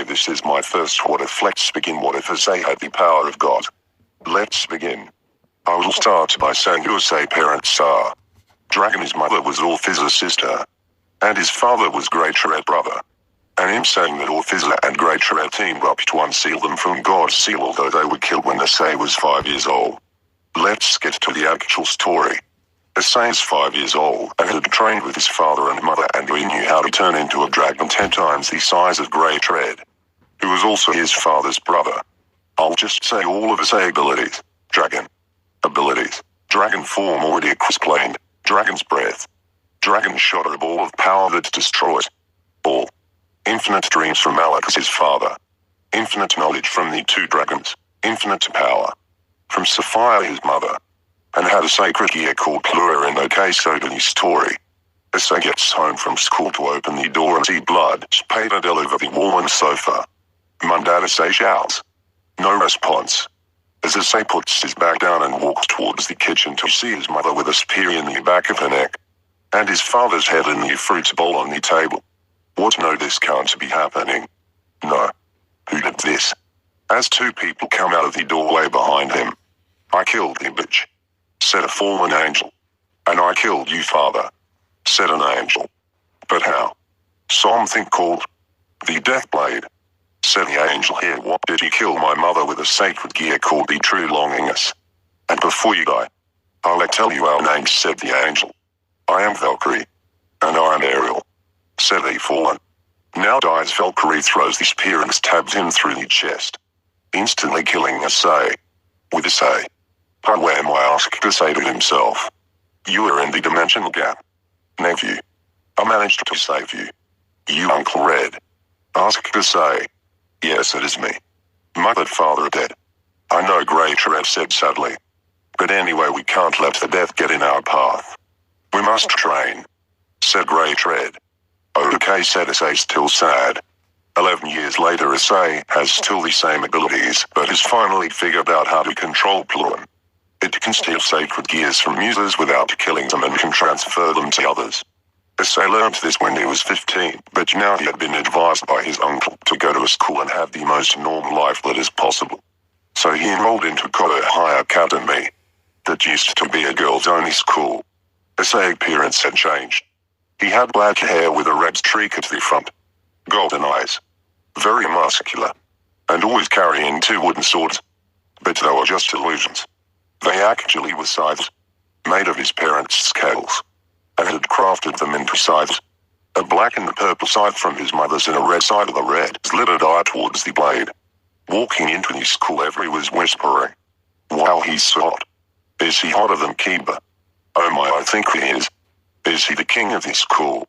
this is my first what if. Let's begin. What if issei had the power of God? Let's begin. I will start by saying issei parents are Dragon. His mother was Orpheus' sister, and his father was Great Red brother. And him saying that Orpheus and Great Red teamed up to unseal them from God's seal, although they were killed when issei was 5 years old. Let's get to the actual story. Issei is 5 years old and had trained with his father and mother, and he knew how to turn into a dragon 10 times the size of Great Red, who was also his father's brother. I'll just say all of issei abilities. Dragon. Abilities. Dragon form already explained. Dragon's breath. Dragon shot a ball of power that destroys all. Infinite dreams from Alex, his father. Infinite knowledge from the two dragons. Infinite power from Sophia, his mother. And had a sacred gear called Plura. And okay, so to the story. Issei gets home from school to open the door and see blood spattered all over the wall and sofa. Mundad Issei shouts. No response. As Issei puts his bag down and walks towards the kitchen to see his mother with a spear in the back of her neck, and his father's head in the fruit bowl on the table. What? No, this can't be happening. No. Who did this? As two people come out of the doorway behind him. I killed the bitch, said a fallen angel. And I killed you, father, said an angel. But how? Something called the Death Blade, said the angel. Here, what? Did he kill my mother with a sacred gear called the True Longingness? And before you die, I'll tell you our names, said the angel. I am Valkyrie, and I am Ariel, said the fallen. Now dies Valkyrie, throws the spear and stabs him through the chest, instantly killing Issei. With issei. But where am I? Asked Issei to himself. You are in the dimensional gap. Nephew. I managed to save you. You Uncle Red? Asked Issei. Yes, it is me. Mother and father are dead. I know, Great Red said sadly. But anyway, we can't let the death get in our path. We must train, said Great Red. Okay, said Issei, still sad. 11 years later, Issei has still the same abilities, but has finally figured out how to control Pluron. It can steal sacred gears from users without killing them and can transfer them to others. Issei learned this when he was 15, but now he had been advised by his uncle to go to a school and have the most normal life that is possible. So he enrolled into Koto High Academy. That used to be a girls-only school. Issei's appearance had changed. He had black hair with a red streak at the front, golden eyes, very muscular, and always carrying 2 wooden swords. But they were just illusions. They actually were scythes, made of his parents' scales, and had crafted them into scythes. A black and purple scythe from his mother's and a red scythe of the red glittered eye towards the blade. Walking into the school, everyone was whispering, "Wow, he's so hot. Is he hotter than Kiba? Oh my, I think he is. Is he the king of the school?"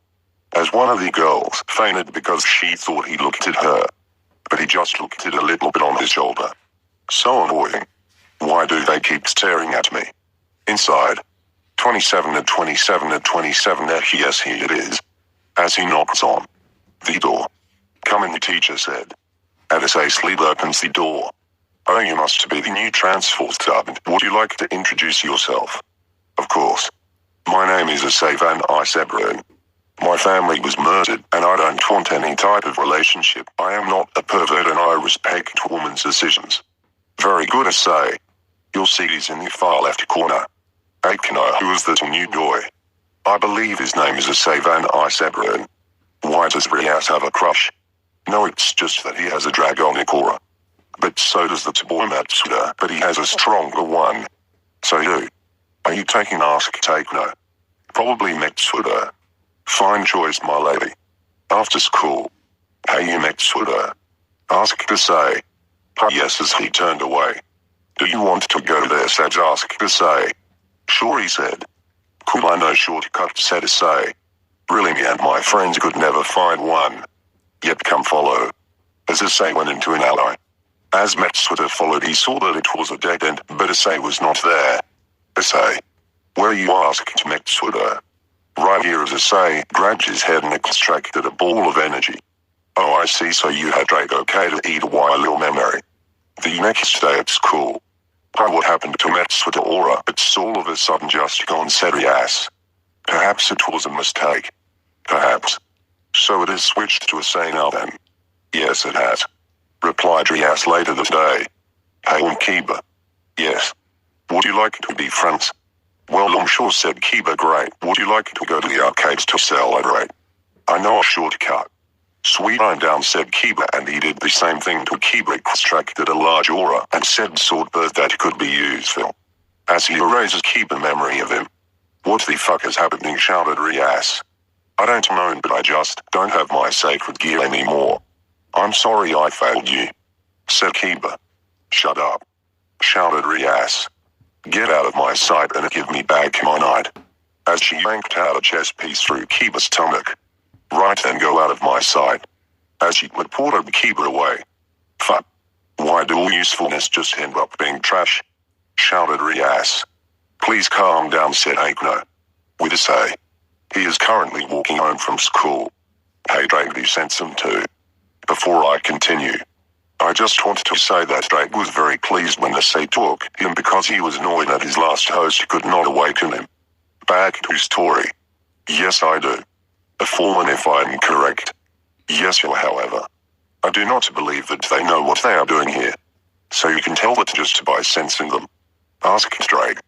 As one of the girls fainted because she thought he looked at her, but he just looked at a little bit on his shoulder. So annoying. Why do they keep staring at me? Inside. 27 and 27 and 27. Yes, here it is. As he knocks on the door. "Come in," the teacher said. And Issei Sleep opens the door. "Oh, you must be the new transfer student. Would you like to introduce yourself?" "Of course. My name is Issei van Issebroen. My family was murdered, and I don't want any type of relationship. I am not a pervert, and I respect women's decisions." "Very good, Issei. You'll see he's in the far left corner." "Akino, who is that new boy?" "I believe his name is Issei van Issebroen." "Why does Rias have a crush?" "No, it's just that he has a dragonic aura. But so does the boy Matsuda, but he has a stronger one." "So who are you taking?" asked Takeno. "Probably Matsuda." "Fine choice, my lady. After school." "Hey, you Matsuda?" asked Issei. Yes, as he turned away. "Do you want to go there?" asked Issei. "Sure," he said. "Cool, I know shortcut," said Issei. "Really, me and my friends could never find one. Yet come follow." As Issei went into an alley. As Matsuda followed, he saw that it was a dead end, but Issei was not there. "Issei, where are you?" asked Matsuda. "Right here," as Issei grabbed his head and extracted a ball of energy. "Oh, I see, so you had Drago K to eat a while memory." The next day at school. What happened to Matsuda aura? It's all of a sudden just gone, said Rias. Perhaps it was a mistake. Perhaps. So it is switched to Issei now then. Yes, it has, replied Rias later that day. Hey, Kiba. Yes. Would you like to be friends? Well, I'm sure, said Kiba. Great. Would you like to go to the arcades to celebrate? I know a shortcut. Sweet, I'm down, said Kiba, and he did the same thing to Kiba. Extracted a large aura and said sword that could be useful. As he erases Kiba memory of him. What the fuck is happening? Shouted Rias. I don't know, but I just don't have my sacred gear anymore. I'm sorry I failed you, said Kiba. Shut up, shouted Rias. Get out of my sight and give me back my knight. As she yanked out a chest piece through Kiba's stomach. Right, then go out of my sight. As she teleported Kiba away. Fuck. Why do all usefulness just end up being trash? Shouted Rias. Please calm down, said Akno. With a say. He is currently walking home from school. Hey Drake, you sent some too. Before I continue, I just wanted to say that Drake was very pleased when the issei took him because he was annoyed that his last host could not awaken him. Back to story. Yes, I do. A fallen if I'm correct. Yes, however. I do not believe that they know what they are doing here. So you can tell that just by sensing them. Asked Drake.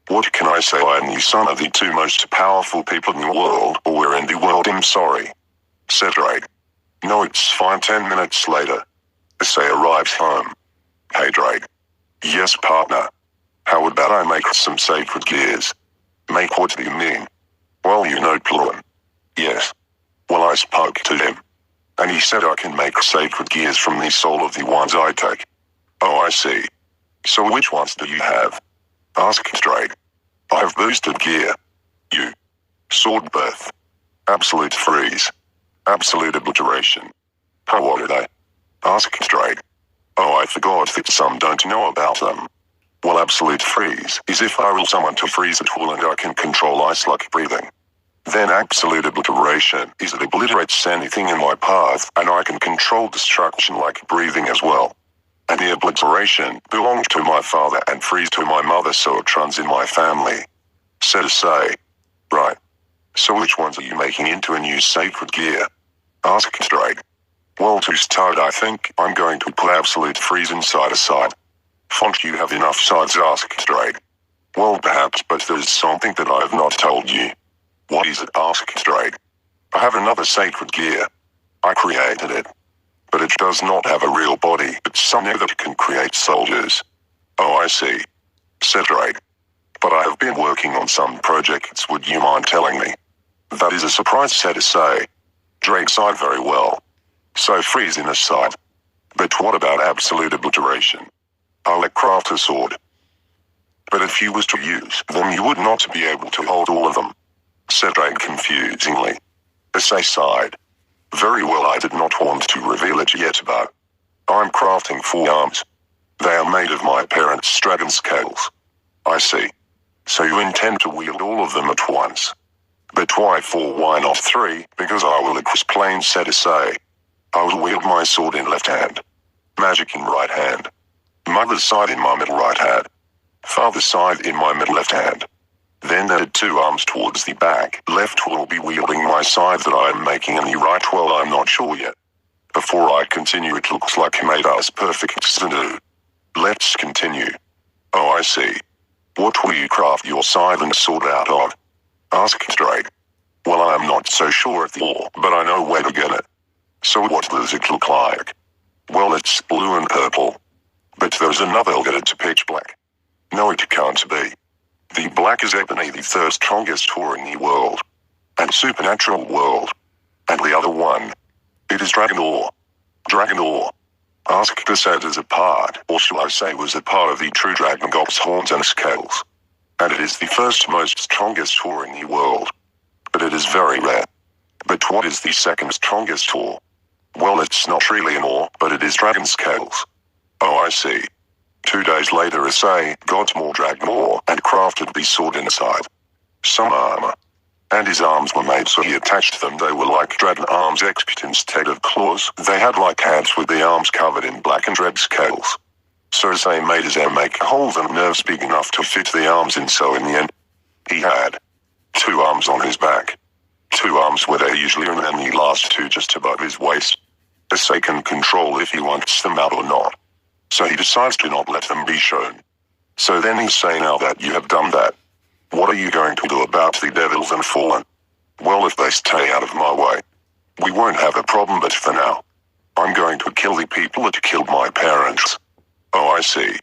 What can I say? I am the son of the two most powerful people in the world, or we're in the world. I'm sorry, said Drake. No, it's fine. 10 minutes later, issei arrives home. Hey Drake. Yes, partner. How about I make some sacred gears? Make what do you mean? Well, you know Plurin. Yes. Well, I spoke to him. And he said I can make sacred gears from the soul of the ones I take. Oh, I see. So which ones do you have? Asked Drake. I have boosted gear. You. Sword birth. Absolute freeze. Absolute obliteration. How what are they? Asked Drake. Oh, I forgot that some don't know about them. Well, absolute freeze is if I will summon to freeze at will and I can control ice like breathing. Then absolute obliteration is it obliterates anything in my path and I can control destruction like breathing as well. And the obliteration belongs to my father and freeze to my mother, so it runs in my family. Said issei. Right. So which ones are you making into a new sacred gear? Asked Drake. Well, to start, I think I'm going to put absolute freeze inside a side. Font, you have enough sides? Asked Drake. Well, perhaps, but there's something that I have not told you. What is it? Asked Drake. I have another sacred gear. I created it. But it does not have a real body. It's something that can create soldiers. Oh, I see, said Drake. But I have been working on some projects. Would you mind telling me? That is a surprise, said issei. Drake sighed very well. So freeze in a sight. But what about absolute obliteration? I'll craft a sword. But if you was to use them, you would not be able to hold all of them, said Drake confusingly. Issei sighed. Very well, I did not want to reveal it yet, but I'm crafting 4 arms. They are made of my parents' dragon scales. I see. So you intend to wield all of them at once. But why 4? Why not 3? Because I will explain, said issei. I will wield my sword in left hand. Magic in right hand. Mother's side in my middle right hand. Father's side in my middle left hand. Then add 2 arms towards the back. Left will be wielding my side that I am making, and the right, well, I'm not sure yet. Before I continue, it looks like he made us perfect Sanu. Let's continue. Oh, I see. What will you craft your scythe and sword out of? Asked Drake. Well, I am not so sure at all, but I know where to get it. So what does it look like? Well, it's blue and purple. But there's another, I'll get it to pitch black. No, it can't be. The black is ebony, the third strongest ore in the world. And supernatural world. And the other one. It is dragon ore. Dragon ore. Asked issei as a part, or shall I say was a part of the true dragon god's horns and scales. And it is the first most strongest ore in the world. But it is very rare. But what is the second strongest ore? Well, it's not really an ore, but it is dragon scales. Oh, I see. 2 days later, issei got more dragon ore and crafted the sword inside. Some armor. And his arms were made so he attached them. They were like dragon arms except instead of claws, they had like hands with the arms covered in black and red scales. So issei made his arm make holes and nerves big enough to fit the arms in, so in the end, he had 2 arms on his back. 2 arms where they usually are, and the last 2 just above his waist. Issei can control if he wants them out or not. So he decides to not let them be shown. So then issei, now that you have done that, what are you going to do about the devils and fallen? Well, if they stay out of my way, we won't have a problem, but for now, I'm going to kill the people that killed my parents. Oh, I see.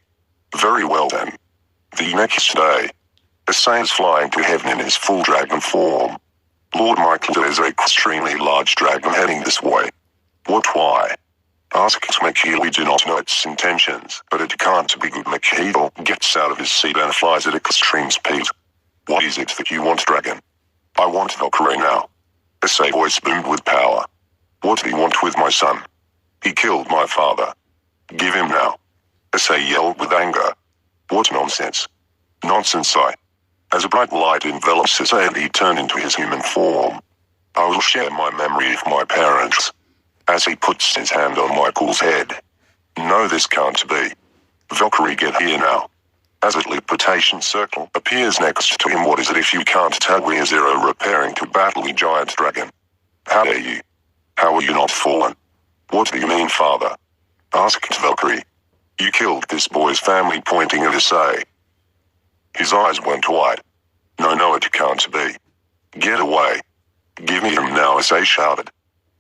Very well then. The next day, issei is flying to heaven in his full dragon form. Lord Michael, there's an extremely large dragon heading this way. What, why? Asks Michael. We do not know its intentions, but it can't be good. Michael gets out of his seat and flies at extreme speed. What is it that you want, dragon? I want Valkyrie now. Issei voice boomed with power. What do you want with my son? He killed my father. Give him now. Issei yelled with anger. What nonsense? Nonsense, I. As a bright light envelops Issei and he turned into his human form. I will share my memory of my parents. As he puts his hand on Michael's head. No, this can't be. Valkyrie, get here now. As a teleportation circle appears next to him. What is it if you can't tell? We're Zero repairing to battle the giant dragon. How dare you? How are you not fallen? What do you mean, father? Asked Valkyrie. You killed this boy's family, pointing at issei. His eyes went wide. No, it can't be. Get away. Give me him now, issei shouted.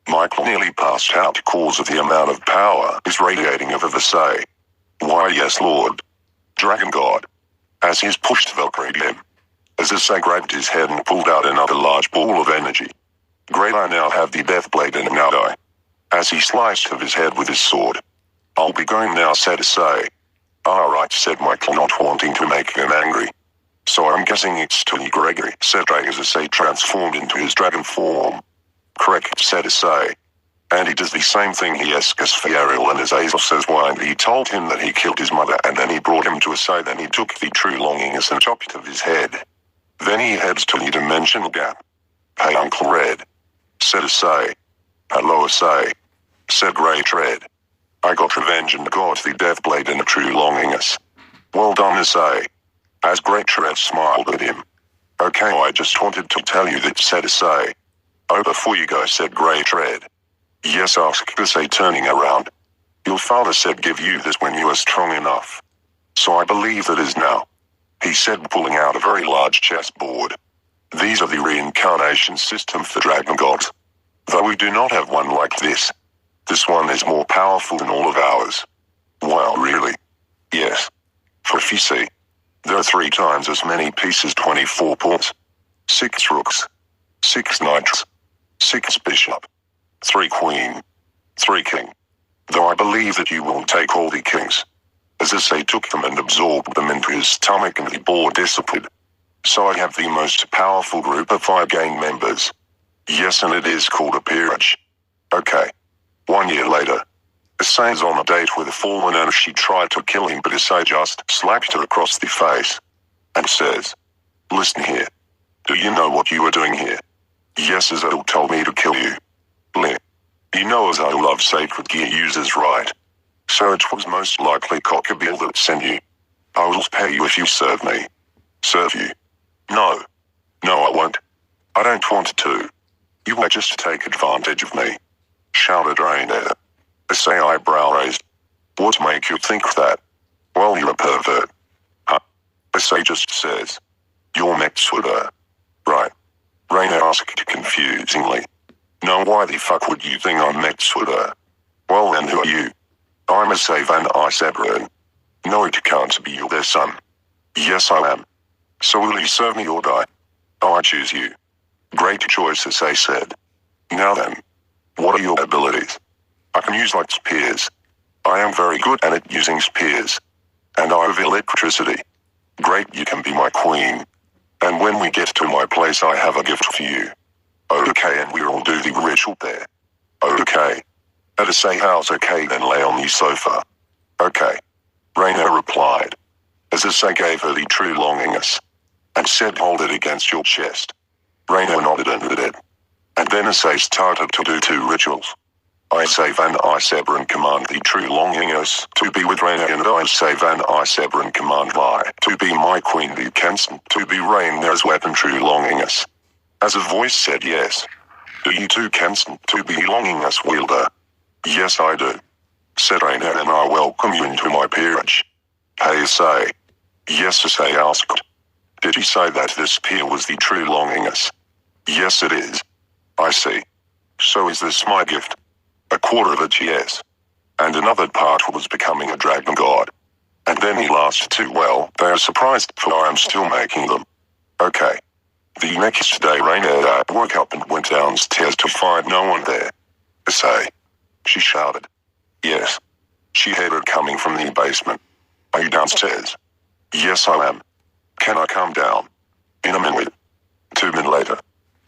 Michael nearly passed out because of the amount of power is radiating off of issei. Why, yes, Lord. Dragon God. As he's pushed Valkyrie to him. As issei grabbed his head and pulled out another large ball of energy. Great, I now have the death blade and now die. As he sliced of his head with his sword. I'll be going now, said issei. All right, said Michael, not wanting to make him angry. So I'm guessing it's Tony Gregory, said Drake as issei transformed into his dragon form. Correct, said issei. And he does the same thing he asks for Ariel, and as Azel says why, and he told him that he killed his mother, and then he brought him to issei, then he took the true longingness and chopped it of his head. Then he heads to the dimensional gap. Hey, Uncle Red, said issei. Hello, issei, said Great Red. I got revenge and got the death blade and the true longingness. Well done, issei. As Great Red smiled at him. Okay, I just wanted to tell you that, said issei. Oh, before you go, said Great Red. Yes, asked issei, turning around. Your father said give you this when you are strong enough. So I believe that is now. He said, pulling out a very large chessboard. These are the reincarnation system for dragon gods. Though we do not have one like this. This one is more powerful than all of ours. Wow, really? Yes. For if you see, there are 3 times as many pieces, 24 pawns, 6 rooks, 6 knights, 6 bishop, 3 queen, 3 king. Though I believe that you will take all the kings. As issei took them and absorbed them into his stomach and the board disappeared. So I have the most powerful group of 5 gang members. Yes, and it is called a peerage. Okay. 1 year later, issei is on a date with a fallen and she tried to kill him, but issei just slapped her across the face and says, listen here. Do you know what you are doing here? Yes, Azazel told me to kill you. Bleh. You know Azazel loves sacred gear users, right? So it was most likely Cockabill that sent you. I will pay you if you serve me. Serve you? No. No, I won't. I don't want to. You will just take advantage of me. Shouted Rainer. Issei eyebrow raised. What make you think that? Well, you're a pervert. Huh? Issei just says. You're Metsuda. Right. Rainer asked confusingly. No, why the fuck would you think I'm Metsuda? Well then, who are you? I'm Issei Van Isebron. No, it can't be you, their son. Yes, I am. So will you serve me or die? Oh, I choose you. Great choice, Issei said. Now then. What are your abilities? I can use light spears. I am very good at using spears. And I have electricity. Great, you can be my queen. And when we get to my place, I have a gift for you. Okay, and we'll do the ritual there. Okay. At issei house, okay, then lay on the sofa. Okay. Raina replied. As issei gave her the true longingness. And said, hold it against your chest. Raina nodded and did it. And then issei started to do 2 rituals. Issei Van Isebron command the true longingness to be with Raina, and Issei Van Isebron command Lai to be my queen, the Kenson to be Raina's weapon, true longingness. As a voice said yes. Do you too, Kenson, to be longingness wielder? Yes, I do, said Rainer, and I welcome you into my peerage. Hey, issei. Yes, issei asked. Did he say that this peer was the true Longinus? Yes, it is. I see. So is this my gift? A quarter of it, yes. And another part was becoming a dragon god. And then he laughed too. Well, they are surprised, for I am still making them. Okay. The next day Rainer woke up and went downstairs to find no one there. Issei, she shouted. Yes. She heard coming from the basement. Are you downstairs? Yes, I am. Can I come down? In a minute. 2 minutes later.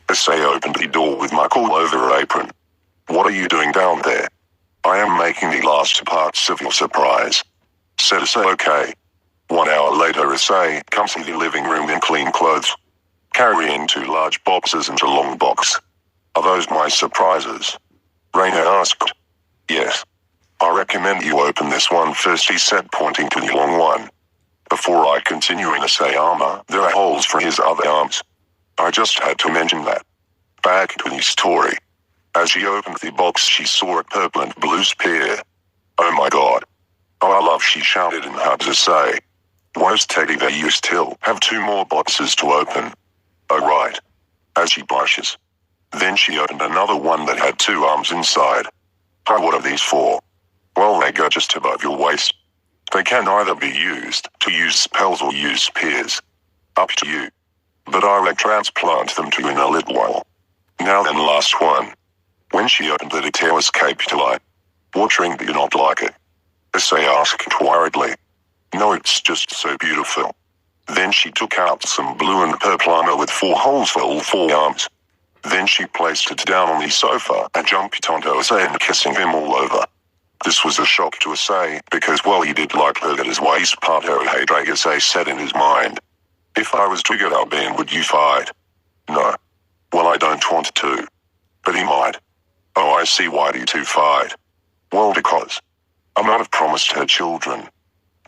Issei opened the door with Mike all over her apron. What are you doing down there? I am making the last parts of your surprise, said Issei. Okay. 1 hour later Issei comes in the living room in clean clothes, carrying 2 large boxes and a long box. Are those my surprises? Rainer asked. Yes. I recommend you open this one first, he said, pointing to the long one. Before I continue in Issei armor, there are holes for his other arms. I just had to mention that. Back to the story. As she opened the box she saw a purple and blue spear. Oh my god. Oh, I love, she shouted and hugged Issei. Where's Teddy there? You still have 2 more boxes to open. Oh right. As she blushes. Then she opened another one that had 2 arms inside. Oh, what are these for? Well, they go just above your waist. They can either be used to use spells or use spears. Up to you. But I will transplant them to you in a little while. Now then, last one. When she opened it, it was capitalized. What ring do you not like it? Issei asked worriedly. No, it's just so beautiful. Then she took out some blue and purple armor with 4 holes for all 4 arms. Then she placed it down on the sofa and jumped onto Issei and kissing him all over. This was a shock to Issei, because, well, he did like her at his waist part. Oh, hey, Drake, Issei said in his mind. If I was to get out, Ben, would you fight? No. Well, I don't want to. But he might. Oh, I see. Why do you 2 fight? Well, because I might have promised her children.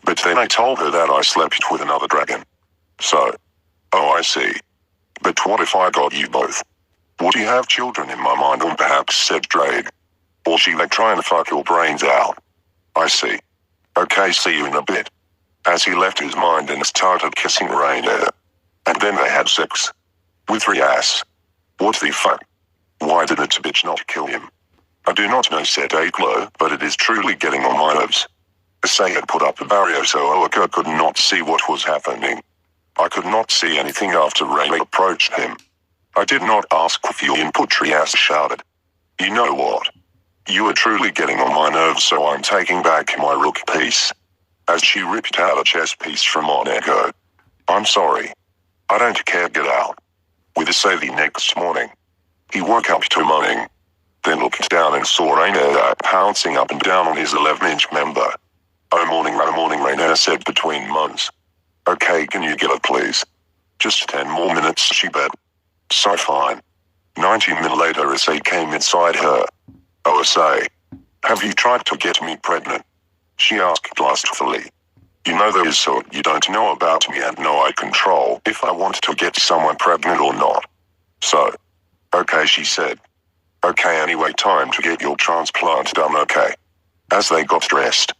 But then I told her that I slept with another dragon. So. Oh, I see. But what if I got you both? Would you have children in my mind? Or perhaps, said Drake. Or she like trying to fuck your brains out. I see. Okay, see you in a bit. As he left his mind and started kissing Rainer. And then they had sex. With Rias. What the fuck? Why did that bitch not kill him? I do not know, said Aklo, but it is truly getting on my nerves. Issei had put up a barrier so Oaka could not see what was happening. I could not see anything after Rainer approached him. I did not ask for your input, Rias shouted. You know what? You are truly getting on my nerves, so I'm taking back my rook piece. As she ripped out a chess piece from on Echo. I'm sorry. I don't care, get out. With Issei the next morning. He woke up to moaning. Then looked down and saw Rainer pouncing up and down on his 11-inch member. Oh morning, Rainer said between moans. Okay, can you get it please? Just 10 more minutes, she begged. So fine. 19 minutes later Issei came inside her. Oh, Issei. Have you tried to get me pregnant? She asked lustfully. You know there is so you don't know about me and know I control if I want to get someone pregnant or not. So. Okay, she said. Okay, anyway, time to get your transplant done, okay. As they got dressed.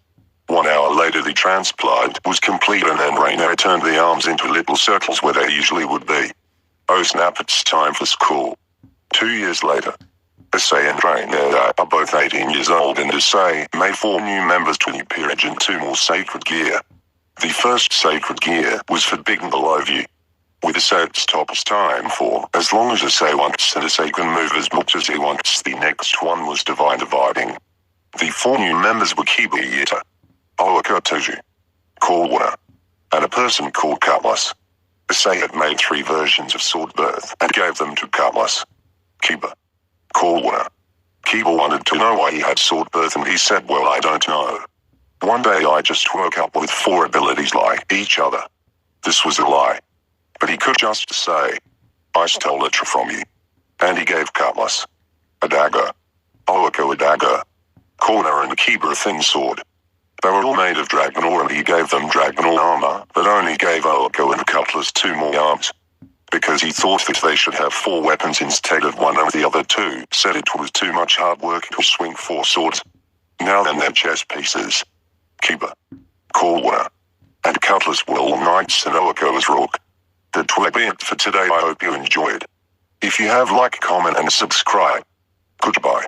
1 hour later the transplant was complete and then Rainer turned the arms into little circles where they usually would be. Oh snap, it's time for school. 2 years later. Issei and Rainer are both 18 years old and Issei made 4 new members to the peerage and 2 more sacred gear. The first sacred gear was for big and below view. With Issei it stops time for as long as Issei wants and Issei can move as much as he wants. The next one was divine dividing. The 4 new members were Kiba Yita, Oakotoju, Call Water, and a person called Cutlass. Issei had made 3 versions of Sword Birth and gave them to Cutlass. Kiba. Call Water. Kiba wanted to know why he had Sword Birth and he said, well, I don't know. One day I just woke up with 4 abilities like each other. This was a lie. But he could just say, I stole it from you. And he gave Cutlass a dagger, Oako a dagger, Corner and Kiba a thin sword. They were all made of dragon ore and he gave them dragon ore armor, but only gave Oako and Cutlass 2 more arms. Because he thought that they should have 4 weapons instead of 1 and the other 2 said it was too much hard work to swing 4 swords. Now then their chess pieces. Keeper. Call winner. And countless will knights and Oako's rook. That will be it for today. I hope you enjoyed. If you have, like, comment and subscribe. Goodbye.